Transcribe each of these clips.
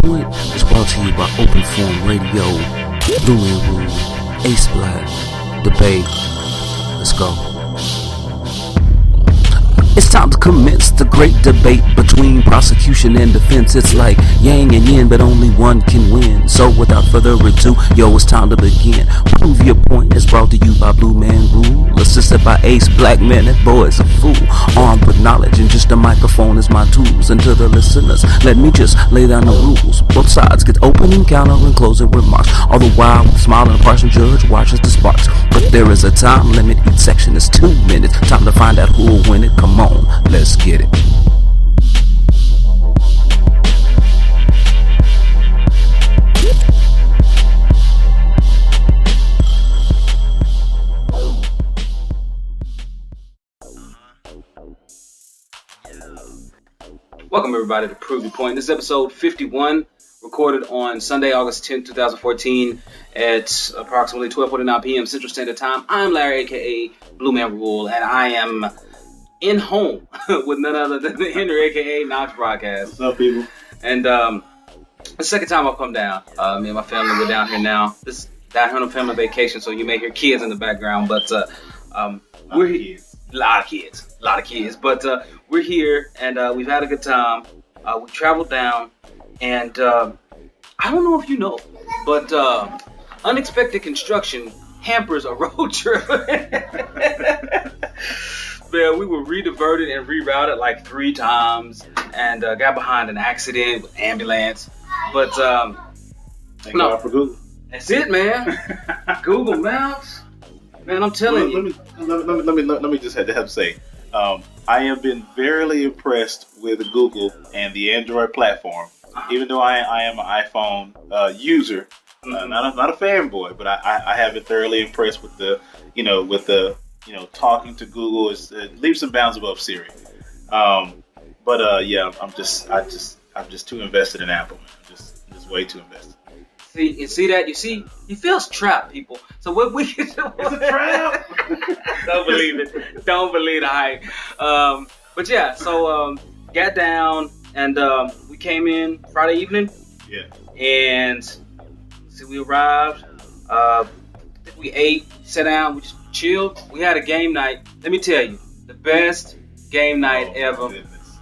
Point is brought to you by Open Form Radio, Blue Man Rule, Ace Black, Debate. Let's go. It's time to commence the great debate between prosecution and defense. It's like yang and yin, but only one can win. So without further ado, yo, it's time to begin. Prove your point is brought to you by Blue Man Rule, assisted by Ace Black. Man, that boy's a fool. Armed with knowledge and just a microphone is my tools. And to the listeners, let me just lay down the rules. Both sides get opening, counter, and closing remarks. All the while, with a smile and a partial judge watches the sparks. But there is a time limit. Each section is 2 minutes. Time to find out who'll win it. Come on. Let's get it. Welcome everybody to Prove Your Point. This is episode 51, recorded on Sunday, August 10th, 2014 at approximately 12:49 p.m. Central Standard Time. I'm Larry, aka Blue Man Rule, and I am in home with none other than Henry, aka KnoxBroadcast. What's up, people? And the second time I've come down. Me and my family, we're down here now. This is down here on a family vacation, so you may hear kids in the background, but we're here. A lot of kids. But we're here, and we've had a good time. We traveled down, and I don't know if you know, but unexpected construction hampers a road trip. Man, we were rediverted and rerouted like 3 times, and got behind an accident with ambulance. But Thank God for Google. That's it, man. Google Maps. Man, I'm telling you. Let me just have to say, I have been very impressed with Google and the Android platform. Even though I am an iPhone user, not a fanboy, but I have been thoroughly impressed with the talking to Google is leaps and bounds above Siri. Yeah, I'm just too invested in Apple. I'm just way too invested. You see that? He feels trapped, people. So what we can do? It's a trap. Don't believe it. Don't believe the hype. But yeah, so got down and we came in Friday evening. Yeah. And so we arrived. We ate, sat down, we just chilled. We had a game night. Let me tell you, the best game night ever.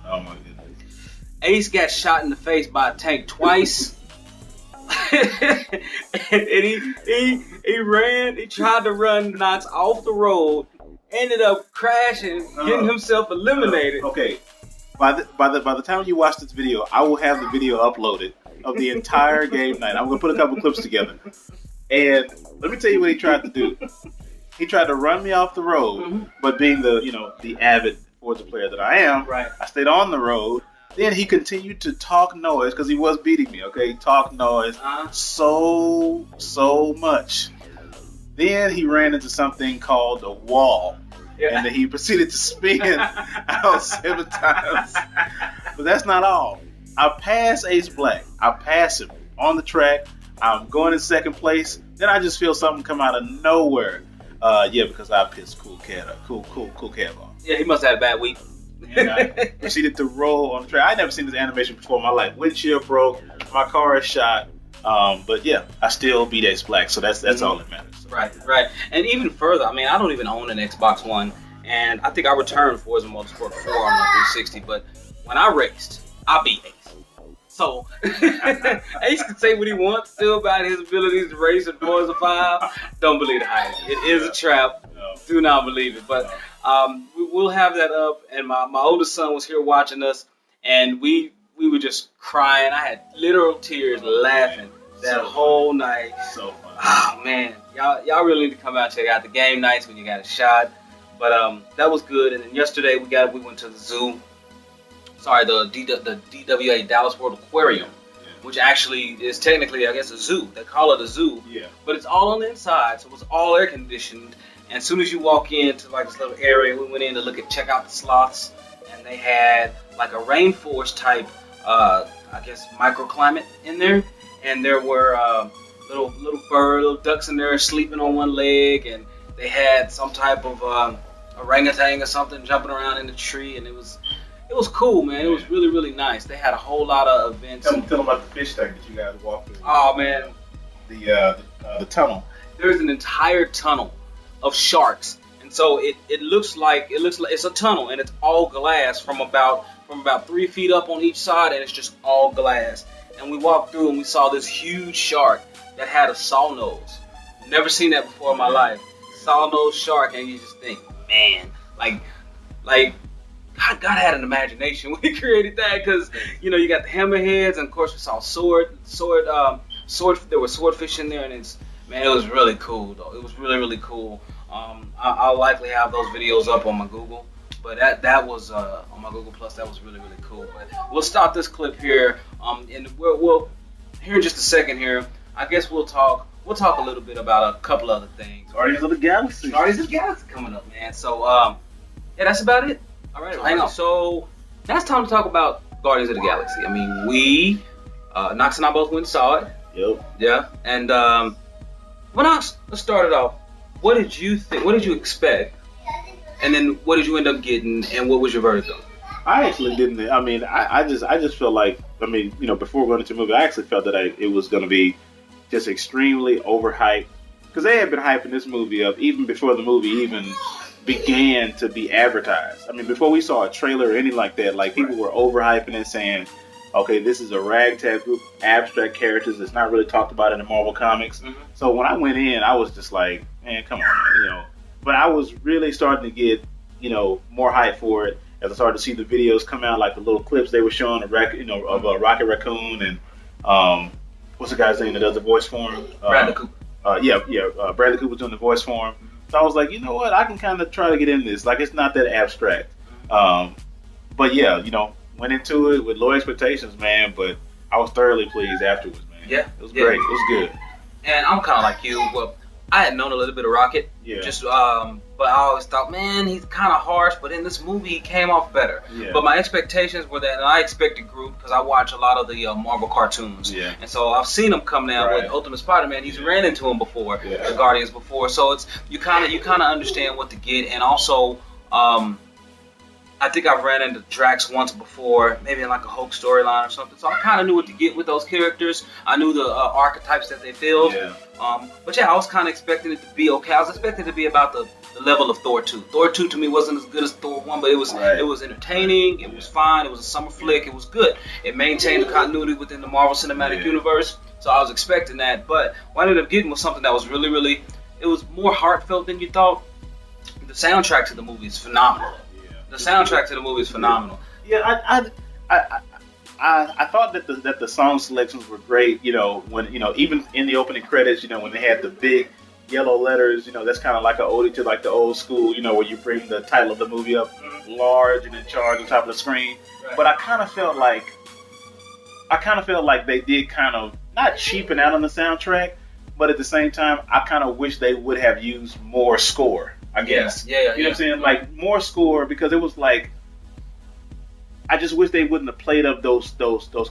Oh my goodness. Ace got shot in the face by a tank twice. and he ran. He tried to run Knox off the road. Ended up crashing, getting himself eliminated. Okay, by the time you watch this video, I will have the video uploaded of the entire game night. I'm gonna put a couple clips together, and let me tell you what he tried to do. He tried to run me off the road, but being the avid Forza player that I am, right. I stayed on the road. Then he continued to talk noise because he was beating me. Okay, he talked noise so much. Then he ran into something called a wall, and then he proceeded to spin out 7 times. But that's not all. I pass Ace Black. I pass him on the track. I'm going in second place. Then I just feel something come out of nowhere. Because I pissed Cool Cat off. Yeah, he must have had a bad week. And I proceeded to roll on the track. I never seen this animation before in my life. Windshield broke, my car is shot, but yeah, I still beat Ace Black, so that's all that matters. So. Right. And even further, I mean, I don't even own an Xbox One, and I think I returned Forza Motorsport 4 on my 360, but when I raced, I beat Ace. So, Ace can say what he wants still about his abilities to race in Forza 5. Don't believe the hype. It is a trap. No. Do not believe it. But we'll have that up. And my oldest son was here watching us, and we were just crying. I had literal tears laughing that whole night. So funny. Oh, man. Y'all really need to come out and check out the game nights when you got a shot. But that was good. And then yesterday we went to the zoo. Sorry, the DWA Dallas World Aquarium, which actually is technically, I guess, a zoo. They call it a zoo, but it's all on the inside, so it was all air conditioned. And as soon as you walk into like this little area, we went in to check out the sloths, and they had like a rainforest type, I guess, microclimate in there, and there were little ducks in there sleeping on one leg, and they had some type of orangutan or something jumping around in the tree, and it was It was cool, man. It was really, really nice. They had a whole lot of events. Tell them about the fish tank that you guys walked through. Oh man, the tunnel. There's an entire tunnel of sharks, and so it looks like it's a tunnel, and it's all glass from about 3 feet up on each side, and it's just all glass. And we walked through and we saw this huge shark that had a saw nose. Never seen that before in my life. Saw nose shark, and you just think, man, like God had an imagination when he created that, because you got the hammerheads, and of course we saw sword. There were swordfish in there, and it was really cool though. It was really, really cool. I'll likely have those videos up on my Google, but that was on my Google Plus. That was really, really cool. But we'll stop this clip here, and we'll here in just a second here. I guess we'll talk a little bit about a couple other things. Guardians of the Galaxy coming up, man. So yeah, that's about it. All right, hang on. So now it's time to talk about Guardians of the Galaxy. I mean, we Knox and I both went and saw it. Yep. Yeah, and let's start it off. What did you think? What did you expect? And then what did you end up getting? And what was your verdict on? I actually didn't. I mean, I just felt like, before going into the movie, I actually felt that it was going to be just extremely overhyped, because they had been hyping this movie up even before the movie even began to be advertised. I mean, before we saw a trailer or anything like that, like people were overhyping it, saying, okay, this is a ragtag group of abstract characters that's not really talked about in the Marvel comics. Mm-hmm. So when I went in, I was just like, man, come on, man, But I was really starting to get, more hype for it as I started to see the videos come out, like the little clips they were showing of Rocket Raccoon and what's the guy's name that does the voice for him? Bradley Cooper. Bradley Cooper doing the voice for him. So I was like, you know what? I can kind of try to get in this. Like, it's not that abstract. But yeah, went into it with low expectations, man. But I was thoroughly pleased afterwards, man. Yeah, it was great. It was good. And I'm kind of like you. Well, I had known a little bit of Rocket. Yeah. But I always thought, man, he's kind of harsh. But in this movie, he came off better. Yeah. But my expectations were that, and I expected Groot, because I watch a lot of the Marvel cartoons. Yeah. And so I've seen him come down with Ultimate Spider-Man. He's ran into him before, the Guardians before. So it's you kind of understand what to get, and also. I think I've ran into Drax once before, maybe in like a Hulk storyline or something. So I kind of knew what to get with those characters. I knew the archetypes that they filled. Yeah. But yeah, I was kind of expecting it to be okay. I was expecting it to be about the level of Thor 2. Thor 2 to me wasn't as good as Thor 1, but it was entertaining. It was fine. It was a summer flick. It was good. It maintained the continuity within the Marvel Cinematic Universe. So I was expecting that. But what I ended up getting was something that was really, really, it was more heartfelt than you thought. The soundtrack to the movie is phenomenal. The soundtrack to the movie is phenomenal. Yeah, I thought that the song selections were great. When even in the opening credits, when they had the big yellow letters, that's kind of like an ode to like the old school, where you bring the title of the movie up large and in charge on top of the screen. Right. But I kind of felt like they did kind of not cheapen out on the soundtrack, but at the same time, I kind of wish they would have used more score. I guess. Yeah. You know what I'm saying? Like more score, because it was like I just wish they wouldn't have played up those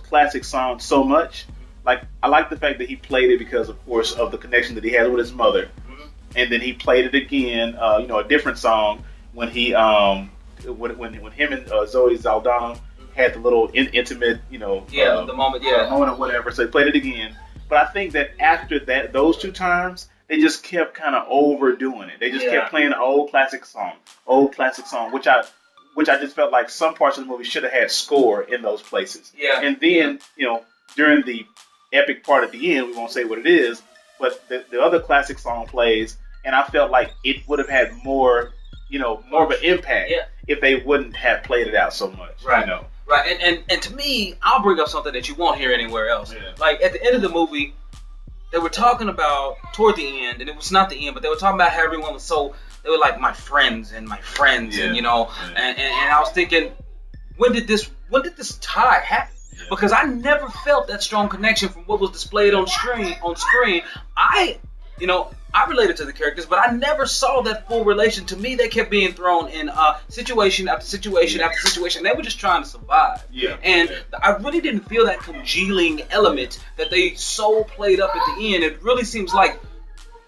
classic songs so much. Like I like the fact that he played it because, of course, of the connection that he has with his mother, and then he played it again. A different song when he when him and Zoe Saldana had the little intimate, the moment or whatever. So he played it again. But I think that after those two times, they just kept kind of overdoing it. They just kept playing an old classic song, which I just felt like some parts of the movie should have had score in those places. Yeah. And then, during the epic part at the end, we won't say what it is, but the other classic song plays, and I felt like it would have had more of an impact if they wouldn't have played it out so much. Right. Right. And to me, I'll bring up something that you won't hear anywhere else. Yeah. Like at the end of the movie, they were talking about, toward the end, and it was not the end, but they were talking about how everyone was they were like my friends, and and I was thinking, when did this tie happen? Yeah. Because I never felt that strong connection from what was displayed on screen. I related to the characters, but I never saw that full relation. To me, they kept being thrown in situation after situation after situation. They were just trying to survive. Yeah. And I really didn't feel that congealing element that they so played up at the end. It really seems like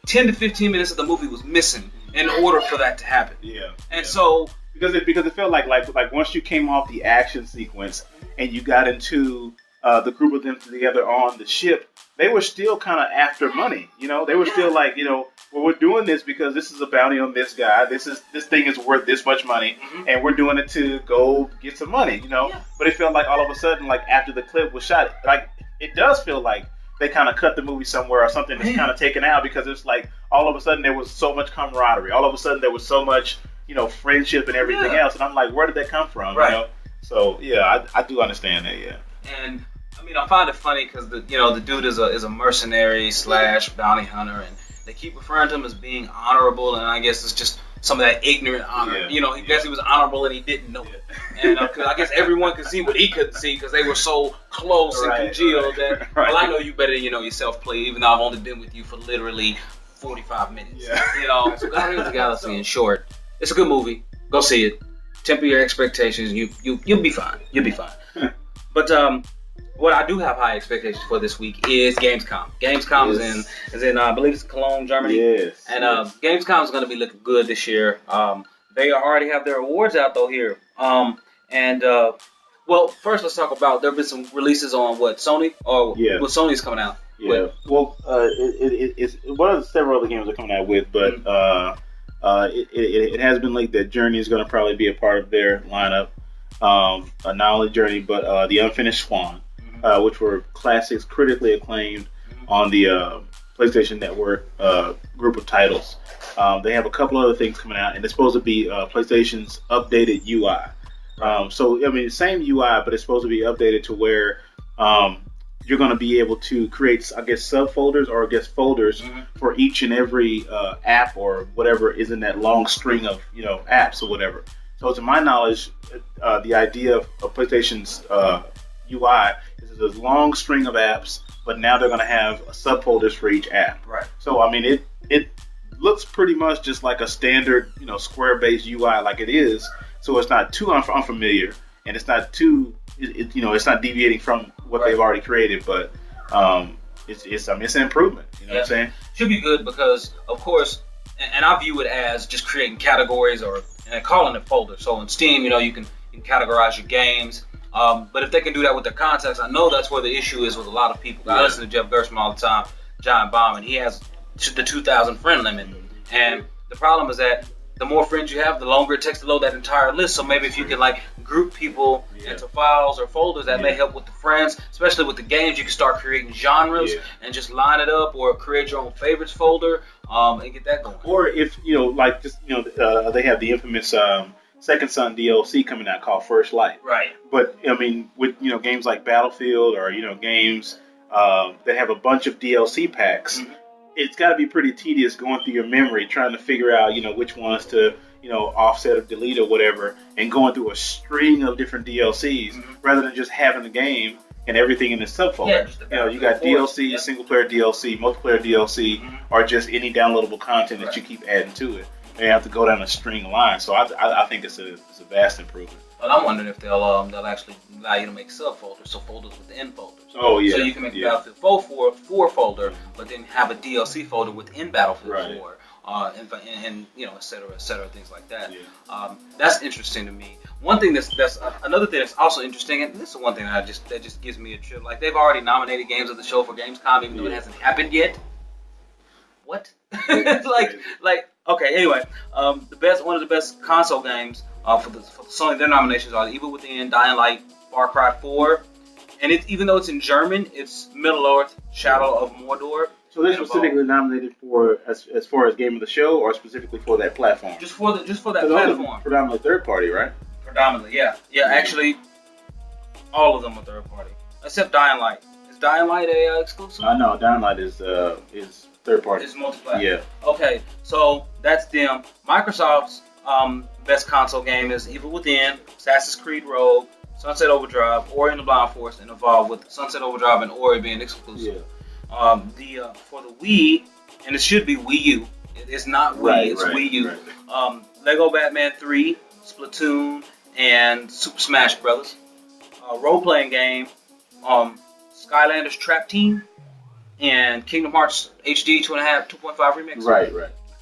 10 to 15 minutes of the movie was missing in order for that to happen. Yeah. And so because it felt like once you came off the action sequence and you got into the group of them together on the ship, they were still kind of after money. They were still like, well, we're doing this because this is a bounty on this guy. This thing is worth this much money, and we're doing it to go get some money. Yeah. But it felt like all of a sudden, like after the clip was shot, like it does feel like they kind of cut the movie somewhere or something that's kind of taken out, because it's like all of a sudden there was so much camaraderie. All of a sudden there was so much, friendship and everything else. And I'm like, where did that come from? Right. So yeah, I do understand that. Yeah. And I find it funny because the dude is a mercenary / bounty hunter, and they keep referring to him as being honorable, and I guess it's just some of that ignorant honor. Yeah. He guess he was honorable and he didn't know it. And cause I guess everyone could see what he couldn't see because they were so close and congealed that, well, I know you better than you know yourself, play, even though I've only been with you for literally 45 minutes. Yeah. So Guardians of the Galaxy, in short, it's a good movie. Go see it. Temper your expectations. You'll be fine. You'll be fine. But what I do have high expectations for this week is Gamescom. Gamescom is in I believe it's Cologne, Germany. Yes. And Gamescom is going to be looking good this year. They already have their awards out though here. Well, first let's talk about there have been some releases on what Sony or what Sony's coming out. Yeah. With. Well, it's one of the several other games they're coming out with, but it has been leaked that Journey is going to probably be a part of their lineup. Not only Journey, but the Unfinished Swan, which were classics, critically acclaimed on the PlayStation Network group of titles. They have a couple other things coming out, and it's supposed to be PlayStation's updated UI. Same UI, but it's supposed to be updated to where you're going to be able to create, I guess, subfolders or I guess folders for each and every app or whatever is in that long string of apps or whatever. So to my knowledge, the idea of PlayStation's UI is this long string of apps, but now they're going to have subfolders for each app. Right. So it looks pretty much just like a standard square-based UI like it is. So it's not too unfamiliar, and it's not too it's not deviating from what they've already created, but it's an improvement. You know what I'm saying? Should be good because, of course, and I view it as just creating categories and calling it folders. So in Steam, you can categorize your games. But if they can do that with their context, I know that's where the issue is with a lot of people. I listen to Jeff Gerstmann all the time, Giant Bomb, and he has the 2,000 friend limit. And the problem is that the more friends you have, the longer it takes to load that entire list. So maybe if you can group people into files or folders, that may help with the friends, especially with the games. You can start creating genres and just line it up, or create your own favorites folder and get that going. Or if they have the infamous Second Son DLC coming out called First Light. Right. But with games like Battlefield or games that have a bunch of DLC packs. It's got to be pretty tedious going through your memory trying to figure out, which ones to, offset or delete or whatever, and going through a string of different DLCs rather than just having the game and everything in the subfolder. Yeah, you got DLC, single player DLC, multiplayer DLC, or just any downloadable content that you keep adding to it. They have to go down a string line. So I think it's a vast improvement. Well, I'm wondering if they'll actually allow you to make subfolders, so folders within folders. Oh yeah. So you can make Battlefield 4 folder, but then have a DLC folder within Battlefield 4, and et cetera, things like that. Yeah. That's interesting to me. One thing that's another thing that's also interesting, and this is one thing that just gives me a trip. Like they've already nominated games of the show for Gamescom, even though it hasn't happened yet. What? Okay. Anyway, one of the best console games for Sony, their nominations are Evil Within, Dying Light, Far Cry 4, and even though it's in German, it's Middle Earth: Shadow of Mordor. So they're specifically nominated for as far as game of the show, or specifically for that platform? Just for that platform. Predominantly third party, right? Predominantly, yeah. Actually, all of them are third party, except Dying Light. Is Dying Light a exclusive? No, Dying Light is third party. It's multi-platform. Yeah. Okay, so that's them. Microsoft's best console game is Evil Within, Assassin's Creed Rogue, Sunset Overdrive, Ori and the Blind Forest, and Evolve, with Sunset Overdrive and Ori being exclusive. Yeah. For the Wii, and it should be Wii U. It's not Wii, it's Wii U. Right. Lego Batman 3, Splatoon, and Super Smash Brothers. Role-playing game, Skylanders Trap Team, and Kingdom Hearts HD 2.5 remix. Right.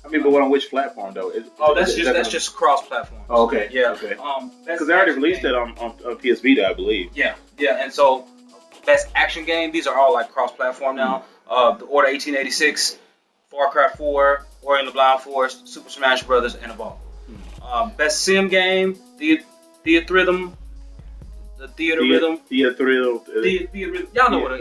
I mean, but what on which platform though? That's just cross-platform. Oh, okay. Yeah. Okay. Because they already released it on PS Vita, I believe. Yeah. And so best action game. These are all like cross-platform now. The Order 1886, Far Cry 4, Ori and the Blind Forest, Super Smash Brothers, and Evolve. Best sim game, Theatrhythm. The Theater Rhythm. Y'all know what I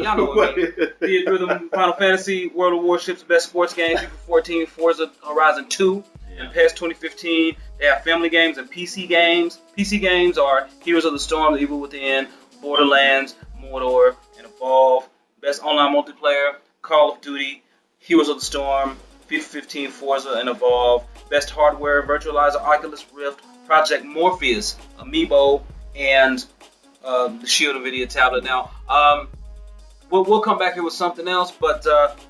mean. Theatrhythm, Final Fantasy, World of Warships, Best Sports Game, FIFA 14, Forza Horizon 2, and PES 2015. They have family games and PC games. PC games are Heroes of the Storm, The Evil Within, Borderlands, Mordor, and Evolve. Best online multiplayer, Call of Duty, Heroes of the Storm, FIFA 15, Forza, and Evolve. Best hardware, Virtualizer, Oculus Rift, Project Morpheus, Amiibo, and the Shield NVIDIA tablet. Now, we'll come back here with something else, but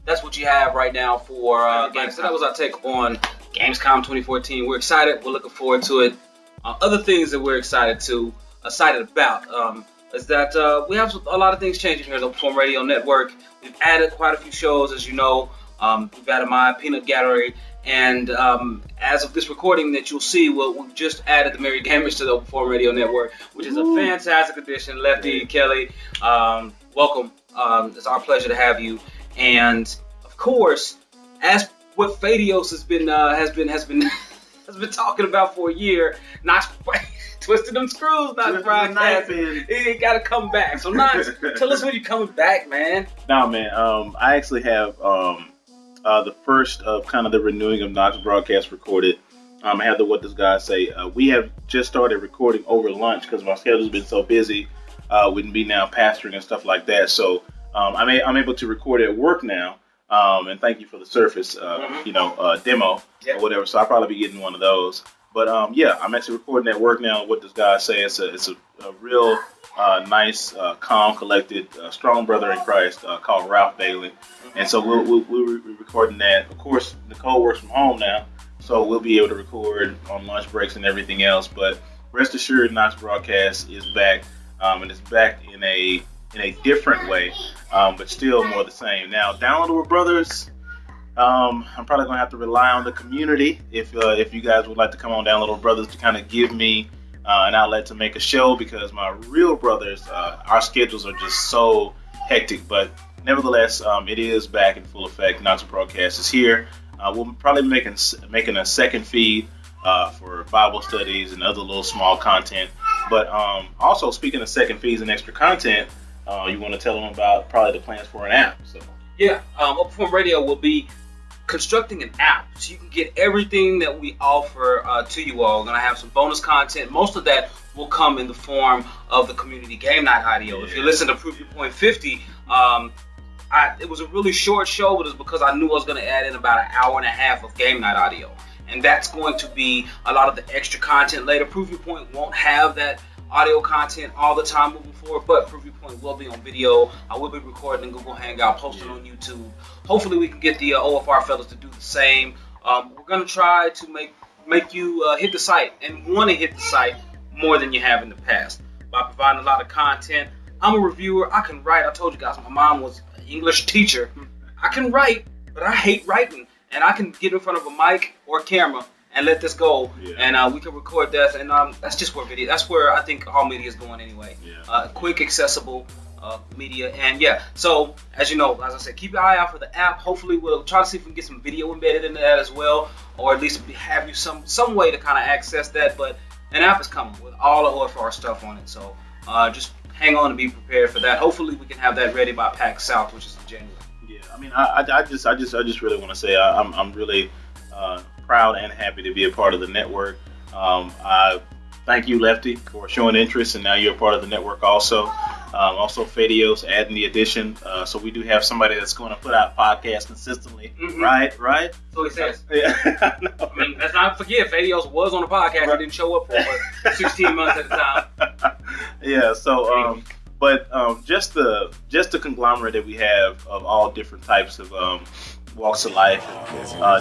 that's what you have right now for games. So that was our take on Gamescom 2014. We're excited. We're looking forward to it. Other things that we're excited about is that we have a lot of things changing here at the Open Radio Network. We've added quite a few shows, as you know. We've added my Peanut Gallery, and as of this recording that you'll see, we've just added the Merry Gamers to the Open Forum Radio Network, which is a fantastic addition. Lefty, Kelly, welcome. It's our pleasure to have you. And of course, as what Fadios has been talking about for a year, Knox twisted them screws, Knox Broadcast. He got to come back. So Knox, tell us when you're coming back, man. No, man. I actually have the first of kind of the renewing of Knox Broadcast recorded. I had the What Does God Say? We have just started recording over lunch because my schedule's been so busy with me now pastoring and stuff like that. So I'm able to record at work now. And thank you for the Surface, demo or whatever. So I'll probably be getting one of those. But I'm actually recording at work now. What Does God Say? It's a real nice, calm, collected, strong brother in Christ called Ralph Bailey. And so we'll be recording that. Of course, Nicole works from home now, so we'll be able to record on lunch breaks and everything else. But rest assured, Knox Broadcast is back, and it's back in a different way, but still more the same. Now, Downloadable Brothers, I'm probably gonna have to rely on the community if you guys would like to come on Downloadable Brothers to kind of give me an outlet to make a show, because my real brothers, our schedules are just so hectic. But nevertheless, it is back in full effect. Knox Broadcast is here. We'll probably be making a second feed for Bible studies and other little small content. But also, speaking of second feeds and extra content, you want to tell them about probably the plans for an app. So Open Forum Radio will be constructing an app so you can get everything that we offer to you all. We're going to have some bonus content. Most of that will come in the form of the community game night audio. Yeah. If you listen to Proof Your Point 50, it was a really short show, but it's because I knew I was going to add in about an hour and a half of game night audio. And that's going to be a lot of the extra content later. Proof Your Point won't have that audio content all the time moving forward, but Proof Your Point will be on video. I will be recording in Google Hangout, posting on YouTube. Hopefully we can get the OFR fellas to do the same. We're going to try to make you hit the site and want to hit the site more than you have in the past by providing a lot of content. I'm a reviewer. I can write. I told you guys my mom was an English teacher. I can write, but I hate writing. And I can get in front of a mic or a camera and let this go, and we can record that, and that's just where video. That's where I think all media is going anyway. Quick, accessible media, and So as you know, as I said, keep your eye out for the app. Hopefully, we'll try to see if we can get some video embedded into that as well, or at least have you some way to kind of access that. But an app is coming with all the OFR stuff on it, so just hang on and be prepared for that. Hopefully, we can have that ready by PAX South, which is in January. Yeah, I mean, I just really want to say I'm really proud and happy to be a part of the network. I thank you, Lefty, for showing interest, and now you're a part of the network also. Also, Fadios adding the addition, so we do have somebody that's going to put out podcasts consistently, right? So he says. Yeah. I mean, let's not forget, Fadios was on the podcast. He didn't show up for 16 months at a time. Yeah. So, just the conglomerate that we have of all different types of walks of life,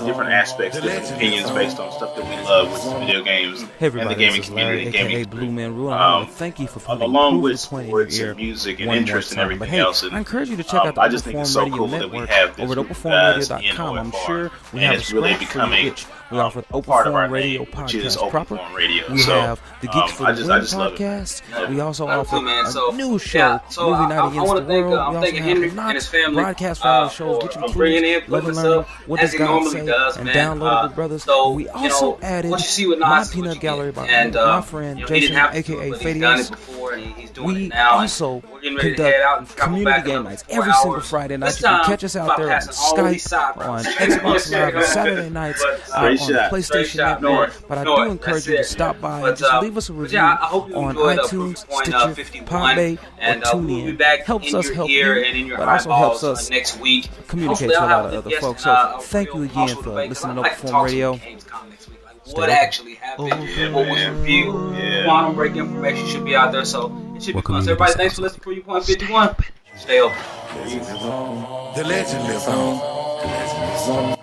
different aspects, different opinions based on stuff that we love, which is video games and the gaming community, and gaming Blue Man Rule. I want to thank you for putting along with sports and music and interest and everything else. And I encourage you to check out the I just think it's so cool that we have this over at OpenFormRadio.com. I'm sure we have it's really becoming we offer the part of our Radio name, which is podcast proper. Radio. We have the Geeks for the Win love podcast. it. We also That's offer cool, man. a new show, Movie Night Against the World. I'm thanking Henry and his family broadcast family shows, which include Love and Learning, What Does God Say, and Downloadable Brothers. So, we also added what you see with My Knox, Peanut Gallery by and, my friend Jason, a.k.a. Fadios. We also conduct community game nights every single Friday night. You can catch us out there on Skype, on Xbox Live on Saturday nights, on PlayStation Network. But I do encourage you to stop by and just leave us a review on iTunes, Stitcher, Podbay, or TuneIn. Helps us help you, but also helps us communicate to a lot of other folks. So thank you again for listening to Openform Radio. What actually happened, what was reviewed, quantum break information should be out there, so it should be fun. So everybody, thanks for listening to Preview Point 51. Stay open. The legend lives on.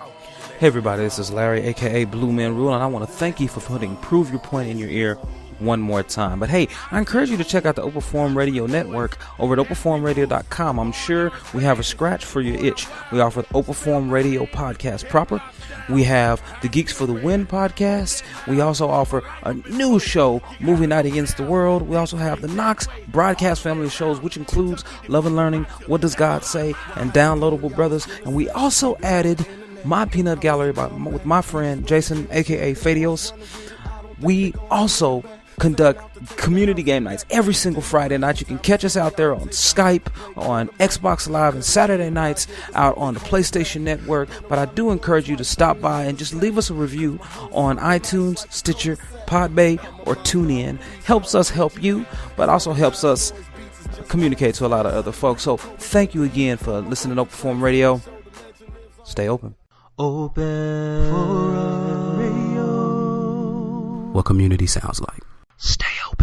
Hey everybody, this is Larry, aka Blue Man Rule, and I want to thank you for putting Prove Your Point in your ear one more time. But hey, I encourage you to check out the Openform Radio Network over at OpenFormRadio.com. I'm sure we have a scratch for your itch. We offer the Openform Radio podcast proper. We have the Geeks for the Win podcast. We also offer a new show, Movie Night Against the World. We also have the Knox Broadcast family shows, which includes Love and Learning, What Does God Say, and Downloadable Brothers. And we also added My Peanut Gallery with my friend Jason, aka Fadios. We also conduct community game nights every single Friday night. You can catch us out there on Skype, on Xbox Live, and Saturday nights out on the PlayStation Network. But I do encourage you to stop by and just leave us a review on iTunes, Stitcher, Podbay, or TuneIn. Helps us help you, but also helps us communicate to a lot of other folks. So thank you again for listening to Openform Radio. Stay open. Open for radio. What community sounds like. Stay open.